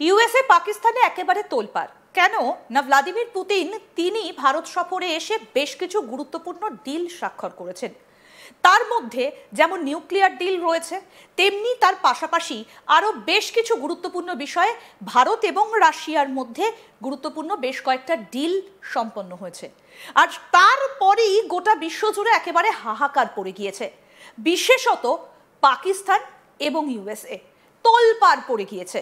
USA পাকিস্তানে একেবারে তোলপাড় কেন না ভ্লাদিমির পুতিন তিনি ভারত সফরে এসে বেশ কিছু গুরুত্বপূর্ণ ডিল স্বাক্ষর করেছেন। তার মধ্যে যেমন নিউক্লিয়ার ডিল রয়েছে, তেমনি তার পাশাপাশি আরও বেশ কিছু গুরুত্বপূর্ণ বিষয়ে ভারত এবং রাশিয়ার মধ্যে গুরুত্বপূর্ণ বেশ কয়েকটা ডিল সম্পন্ন হয়েছে। আর তারপরেই গোটা বিশ্বজুড়ে একেবারে হাহাকার পড়ে গিয়েছে। বিশেষত পাকিস্তান এবং ইউএসএ তোলপাড় পড়ে গিয়েছে।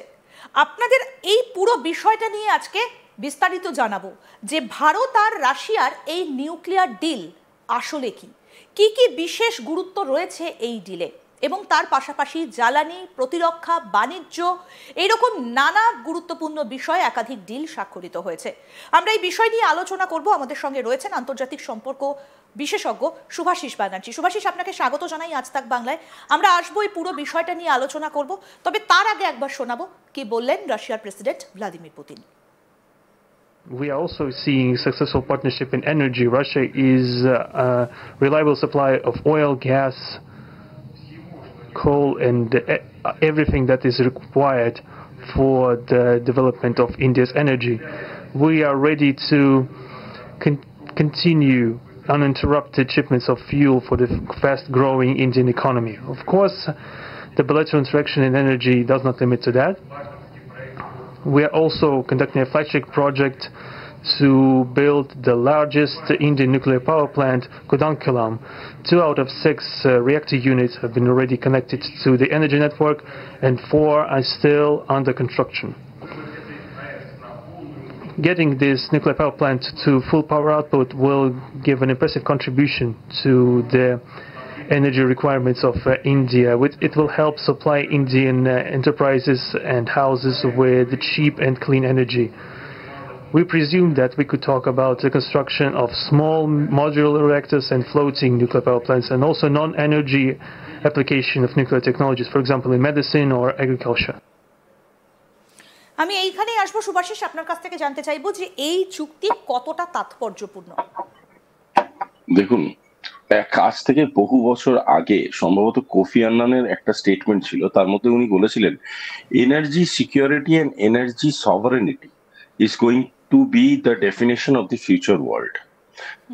আপনাদের এই পুরো বিষয়টা নিয়ে আজকে বিস্তারিত জানাবো যে ভারত আর রাশিয়ার এই নিউক্লিয়ার ডিল আসলে কি কি বিশেষ গুরুত্ব রয়েছে এই ডিলে, এবং তার পাশাপাশি জ্বালানি, প্রতিরক্ষা, বাণিজ্য এইরকম নানা গুরুত্বপূর্ণ বিষয়ে একাধিক ডিল স্বাক্ষরিত হয়েছে। আমরা এই বিষয় নিয়ে আলোচনা করব। আমাদের সঙ্গে রয়েছেন আন্তর্জাতিক সম্পর্ক বিশেষজ্ঞ শুভাশিস ব্যানার্জি। শুভাশিস, আপনাকে স্বাগত জানাই আজ তাক বাংলায়। আমরা আসবো এই পুরো বিষয়টা নিয়ে আলোচনা করব, তবে তার আগে একবার শোনাবো কি বললেন রাশিয়ার president Vladimir Putin. We are also seeing successful partnership in energy. Russia is a reliable supply of oil, gas, coal, and everything that is required for the development of India's energy. We are ready to continue uninterrupted shipments of fuel for the fast-growing Indian economy. Of course, the bilateral interaction in energy does not limit to that. We are also conducting a flagship project to build the largest Indian nuclear power plant, Kudankulam. 2 out of 6 reactor units have been already connected to the energy network, and 4 are still under construction. Getting this nuclear power plant to full power output will give an impressive contribution to the energy requirements of India. It will help supply Indian enterprises and houses with cheap and clean energy. We presume that we could talk about the construction of small modular reactors and floating nuclear power plants, and also non-energy application of nuclear technologies, for example in medicine or agriculture. আমি এইখানেই আসবো শুভাশিস, আপনার কাছ থেকে জানতে চাইবো যে এই চুক্তি কতটা তাৎপর্যপূর্ণ। দেখুন, আজ থেকে বহু বছর আগে সম্ভবত কোফি আন্নানের একটা স্টেটমেন্ট ছিল, তার মধ্যে উনি বলেছিলেন energy security and energy সভারেনিটি is going to B the definition of the future world.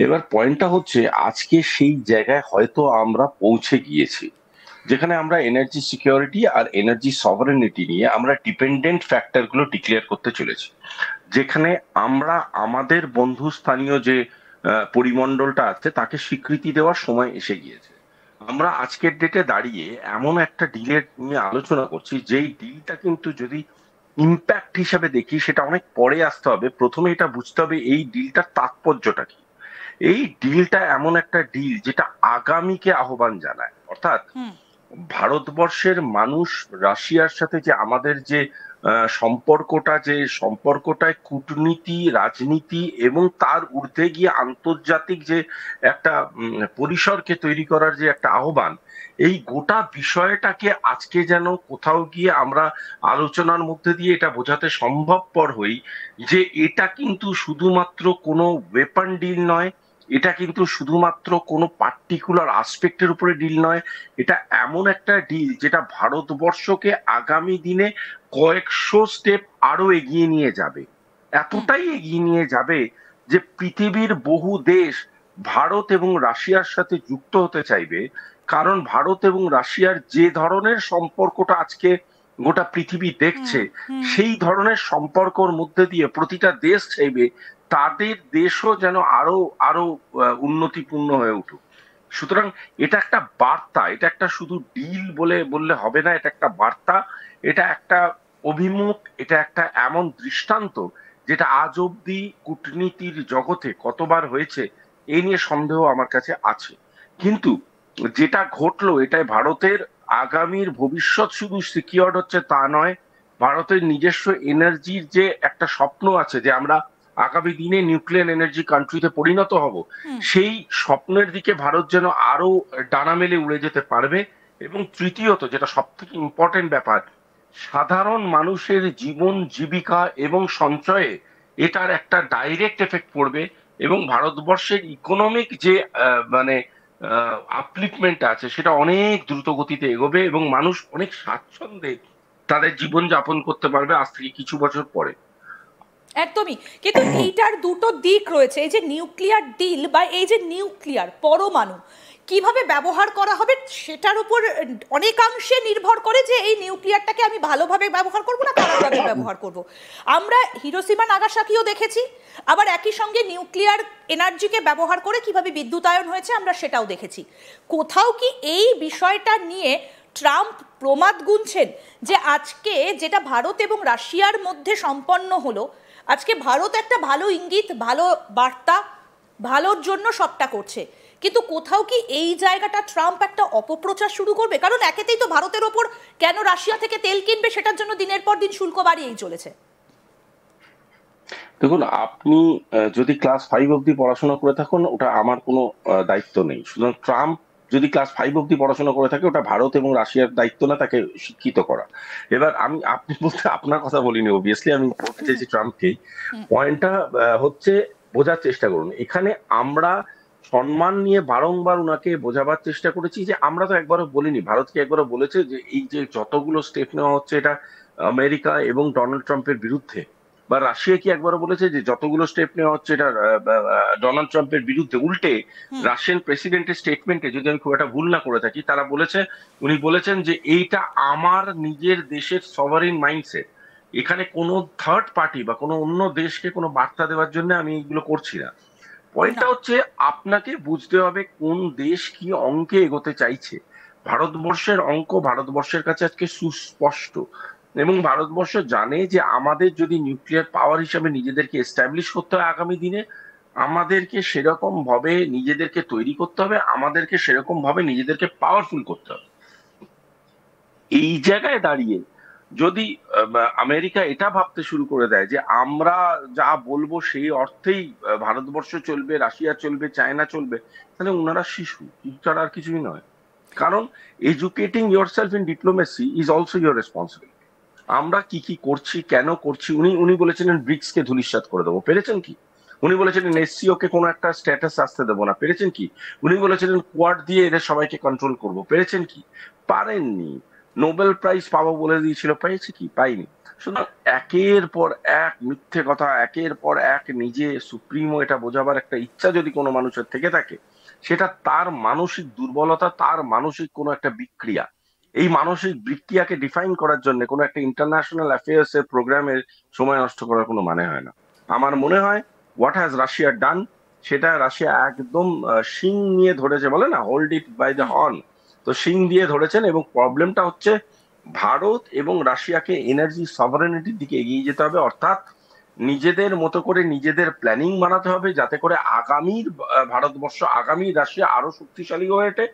এবার পয়েন্টটা হচ্ছে আজকে সেই জায়গায় হয়তো আমরা পৌঁছে গিয়েছি যেখানে আমরা এনার্জি সিকিউরিটি আর এনার্জি সভারেনিটি নিয়ে আমরা ডিপেন্ডেন্ট ফ্যাক্টরগুলো ডিক্লেয়ার করতে চলেছি, যেখানে আমরা আমাদের বন্ধুস্থানীয় যে পরিমণ্ডলটা আছে তাকে স্বীকৃতি দেওয়ার সময় এসে গিয়েছে। আমরা আজকের ডেটে দাঁড়িয়ে এমন একটা ডিলের নিয়ে আলোচনা করছি যেই ডিলটা কিন্তু যদি ইম্প্যাক্ট হিসাবে দেখি সেটা অনেক পরে আসতে হবে। প্রথমে এটা বুঝতে হবে এই ডিলটার তাৎপর্যটা কি। এই ডিলটা এমন একটা ডিল যেটা আগামীকে আহ্বান জানায়, অর্থাৎ ভারতবর্ষের মানুষ রাশিয়ার সাথে যে আমাদের যে সম্পর্কটায় কূটনীতি, রাজনীতি এবং তার ঊর্ধ্বে গিয়ে আন্তর্জাতিক যে একটা পরিসরকে তৈরি করার যে একটা আহ্বান, এই গোটা বিষয়টাকে আজকে যেন কোথাও গিয়ে আমরা আলোচনার মধ্যে দিয়ে এটা বোঝাতে সম্ভবপর হই যে এটা কিন্তু শুধুমাত্র কোনো ওয়েপন ডিল নয়, এটা কিন্তু শুধুমাত্র কোনো পার্টিকুলার আসপেক্টের উপরে ডিল নয়, এটা এমন একটা ডিল যেটা ভারতবর্ষকে আগামী দিনে কয়েকশো স্টেপ আরো এগিয়ে নিয়ে যাবে। এতটাই এগিয়ে নিয়ে যাবে যে পৃথিবীর বহু দেশ ভারত এবং রাশিয়ার সাথে যুক্ত হতে চাইবে, কারণ ভারত এবং রাশিয়ার যে ধরনের সম্পর্কটা আজকে গোটা পৃথিবী দেখছে সেই ধরনের সম্পর্কর মধ্যে দিয়ে প্রতিটা দেশ চাইবে তাদের দেশও যেন আরো উন্নতিপূর্ণ হয়ে উঠুক। সুতরাং এটা একটা বার্তা, এটা একটা শুধু ডিল বললে হবে না, এটা একটা বার্তা, এটা একটা অভিমুখ, এটা একটা এমন দৃষ্টান্ত যেটা আজ অব্দি কূটনীতির জগতে কতবার হয়েছে এই নিয়ে সন্দেহ আমার কাছে আছে। কিন্তু যেটা ঘটলো এটাই ভারতের আগামীর ভবিষ্যৎ শুধু সিকিউরড হচ্ছে তা নয়, ভারতের নিজস্ব এনার্জির যে একটা স্বপ্ন আছে যে আমরা আগামী দিনে নিউক্লিয়ার এনার্জি কান্ট্রিতে পরিণত হব, সেই স্বপ্নের দিকে ভারত যেন আরো ডানা মেলে উড়ে যেতে পারবে। এবং তৃতীয়ত, যেটা সব থেকে ইম্পর্টেন্ট ব্যাপার, সাধারণ মানুষের জীবন জীবিকা এবং সঞ্চয়ে এটার একটা ডাইরেক্ট এফেক্ট পড়বে এবং ভারতবর্ষের ইকোনমিক যে আপলিফমেন্ট আছে সেটা অনেক দ্রুত গতিতে এগোবে এবং মানুষ অনেক স্বাচ্ছন্দ্যে তাদের জীবন যাপন করতে পারবে আজ থেকে কিছু বছর পরে। একদমই, কিন্তু এইটার দুটো দিক রয়েছে। এই যে নিউক্লিয়ার ডিল বা এই যে নিউক্লিয়ার পরমাণু কিভাবে ব্যবহার করা হবে সেটার উপর অনেকাংশে নির্ভর করে যে এই নিউক্লিয়ারটাকে আমি ভালোভাবে ব্যবহার করব না খারাপভাবে ব্যবহার করব। আমরা হিরোশিমা নাগাসাকিও দেখেছি, আবার একই সঙ্গে নিউক্লিয়ার এনার্জিকে ব্যবহার করে কিভাবে বিদ্যুতায়ন হয়েছে আমরা সেটাও দেখেছি। কোথাও কি এই বিষয়টা নিয়ে ট্রাম্প প্রমাদ গুনছেন যে আজকে যেটা ভারত এবং রাশিয়ার মধ্যে সম্পন্ন হলো, আজকে ভারত একটা ভালো ইঙ্গিত, ভালো বার্তা, ভালোর জন্য সবটা করছে, কিন্তু কোথাও কি এই জায়গাটা ট্রাম্প একটা অপপ্রচার শুরু করবে? কারণ একেতেই তো ভারতের ওপর কেন রাশিয়া থেকে তেল কিনবে সেটার জন্য দিনের পর দিন শুল্ক বাড়িয়েই চলেছে। দেখুন, আপনি যদি ক্লাস 5 অব্দি পড়াশোনা করে থাকুন ওটা আমার কোনো দায়িত্ব নেই। সুতরাং ট্রাম্প যদি ক্লাস 5 অব্দি পড়াশোনা করে থাকে ওটা ভারত এবং রাশিয়ার দায়িত্ব না তাকে শিক্ষিত করা। এবার আপনি বলতে আপনার কথা বলিনি, অবভিয়াসলি আমি বলতে চাইছি ট্রাম্পকে। পয়েন্টটা হচ্ছে বোঝার চেষ্টা করুন। এখানে আমরা সম্মান নিয়ে বারংবার উনাকে বোঝাবার চেষ্টা করেছি যে আমরা তো একবারও বলিনি, ভারতকে একবারও বলেছে যে এই যে যতগুলো স্টেপ নেওয়া হচ্ছে এটা আমেরিকা এবং ডোনাল্ড ট্রাম্পের বিরুদ্ধে, বা রাশিয়া কি একবারও বলেছে যে যতগুলো স্টেপ নেওয়া হচ্ছে এটা ডোনাল্ড ট্রাম্পের বিরুদ্ধে? উল্টে রাশিয়ান প্রেসিডেন্টের স্টেটমেন্টে, যদি আমি খুব একটা ভুল না করে থাকি, উনি বলেছেন যে এইটা আমার নিজের দেশের সভারিন মাইন্ডসেট, এখানে কোনো থার্ড পার্টি বা কোনো অন্য দেশকে কোনো বার্তা দেওয়ার জন্য আমি এগুলো করছি না। পয়েন্টটা হচ্ছে আপনাকে বুঝতে হবে কোন দেশ কি অঙ্কে এগোতে চাইছে। ভারতবর্ষের অঙ্ক ভারতবর্ষের কাছে আজকে সুস্পষ্ট, এবং ভারতবর্ষ জানে যে আমাদের যদি নিউক্লিয়ার পাওয়ার হিসাবে নিজেদেরকে এস্টাবলিশ করতে হয় আগামী দিনে, আমাদেরকে সেরকম ভাবে নিজেদেরকে তৈরি করতে হবে, আমাদেরকে সেরকম ভাবে নিজেদেরকে পাওয়ারফুল করতে হবে। এই জায়গায় দাঁড়িয়ে যদি আমেরিকা এটা ভাবতে শুরু করে দেয় যে আমরা যা বলবো সেই অর্থেই ভারতবর্ষ চলবে, রাশিয়া চলবে, চায়না চলবে, তাহলে ওনারা শিশু ছাড়া আর কিছুই নয়। কারণ educating yourself in diplomacy is also your responsibility. আমরা কি কি করছি, কেন করছি, উনি বলেছিলেন ব্রিক্স কে ধূলিসাৎ করে দেবো, পেরেছেন কি? উনি বলেছিলেন এসসিও কে কোনো একটা স্ট্যাটাস আসতে দেবো না, পেরেছেন কি? উনি বলেছিলেন কোয়াড দিয়ে এদের সবাইকে কন্ট্রোল করবো, পেরেছেন কি? পারেননি। নোবেল প্রাইজ পাবো বলে দিয়েছিল, পেয়েছে কি? পাইনি। সুতরাং একের পর এক মিথ্যে কথা, একের পর এক নিজে সুপ্রিমো এটা বোঝাবার একটা ইচ্ছা যদি কোনো মানুষের থেকে থাকে, সেটা তার মানসিক দুর্বলতা, তার মানসিক কোনো একটা বিক্রিয়া। এই মানসিক বিক্রিয়াকে ডিফাইন করার জন্য কোনো একটা ইন্টারন্যাশনাল অ্যাফেয়ার্স এর প্রোগ্রামের সময় নষ্ট করার কোনো মানে হয় না। আমার মনে হয় হোয়াট হ্যাজ রাশিয়া ডান, সেটা রাশিয়া একদম শিং নিয়ে ধরেছে, বলে না hold it by the horn, তো শিং দিয়ে ধরেছেন। এবং প্রবলেমটা হচ্ছে ভারত এবং রাশিয়াকে এনার্জি সভারেনিটির দিকে এগিয়ে যেতে হবে, অর্থাৎ নিজেদের মতো করে নিজেদের প্ল্যানিং বানাতে হবে যাতে করে আগামীর ভারতবর্ষ, আগামী রাশিয়া আরো শক্তিশালী হয়ে ওঠে।